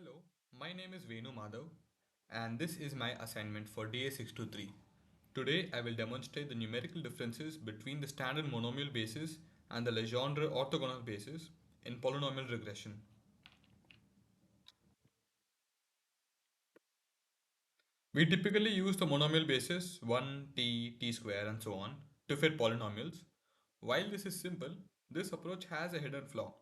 Hello, my name is Venu Madhav and this is my assignment for DA623. Today I will demonstrate the numerical differences between the standard monomial basis and the Legendre orthogonal basis in polynomial regression. We typically use the monomial basis 1, t, t square and so on to fit polynomials. While this is simple, this approach has a hidden flaw.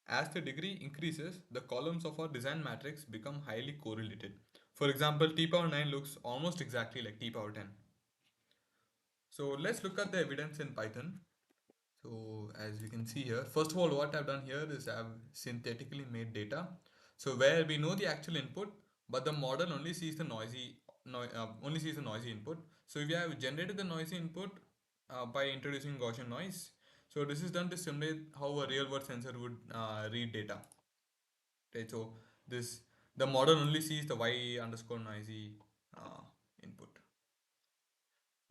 As the degree increases, the columns of our design matrix become highly correlated. For example, t power 9 looks almost exactly like t power 10. So let's look at the evidence in Python. So as you can see here, first of all, what I've done here is I've synthetically made data. So where we know the actual input, but the model only sees the noisy input. So we have generated the noisy input by introducing Gaussian noise. So this is done to simulate how a real world sensor would read data. Okay, so this the model only sees the y underscore noisy input.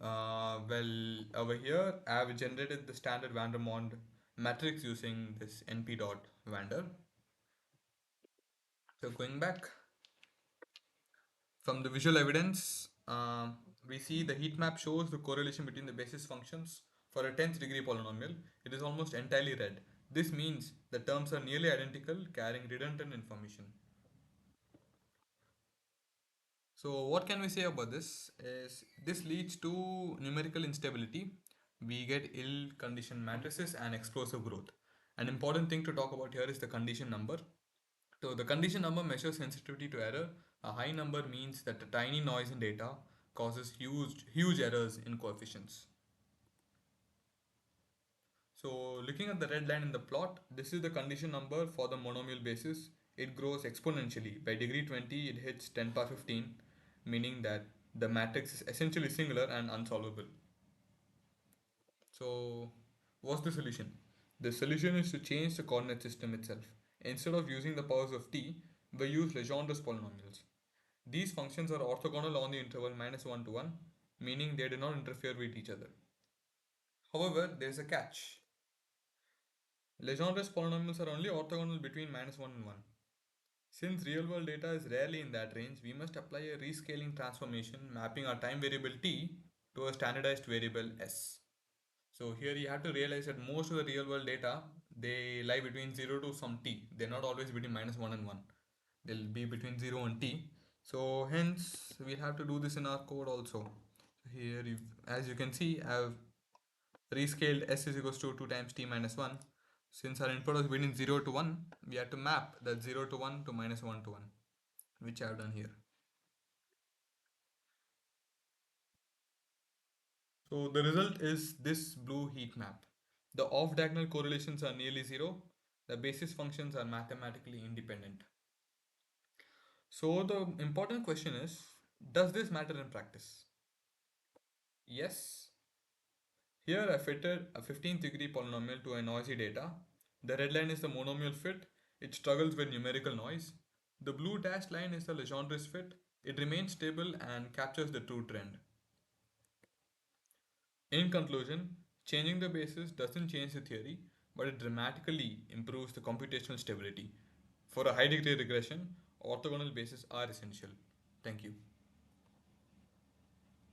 Over here, I have generated the standard Vandermonde matrix using this np dot vander. So going back from the visual evidence, we see the heat map shows the correlation between the basis functions for a 10th degree polynomial. It is almost entirely red. This means the terms are nearly identical, carrying redundant information. So what can we say about this is this leads to numerical instability. We get ill conditioned matrices and explosive growth. An important thing to talk about here is the condition number. So the condition number measures sensitivity to error. A high number means that the tiny noise in data causes huge errors in coefficients. So looking at the red line in the plot, this is the condition number for the monomial basis. It grows exponentially. By degree 20, it hits 10 power 15, meaning that the matrix is essentially singular and unsolvable. So what's the solution? The solution is to change the coordinate system itself. Instead of using the powers of t, we use Legendre's polynomials. These functions are orthogonal on the interval -1 to 1, meaning they do not interfere with each other. However, there is a catch. Legendre's polynomials are only orthogonal between -1 and 1. Since real world data is rarely in that range, we must apply a rescaling transformation mapping our time variable t to a standardized variable s. So here you have to realize that most of the real world data, they lie between 0 to some t. They're not always between -1 and 1. They'll be between 0 and t. So hence we have to do this in our code also. Here, as you can see, I've rescaled s is equals to 2 times t minus 1. Since our input was between 0 to 1, we have to map that 0 to 1 to -1 to 1, which I have done here. So the result is this blue heat map. The off-diagonal correlations are nearly zero. The basis functions are mathematically independent. So the important question is, does this matter in practice? Yes. Here I fitted a 15th degree polynomial to a noisy data. The red line is the monomial fit. It struggles with numerical noise. The blue dashed line is the Legendre's fit. It remains stable and captures the true trend. In conclusion, changing the basis doesn't change the theory, but it dramatically improves the computational stability. For a high degree regression, orthogonal bases are essential. Thank you.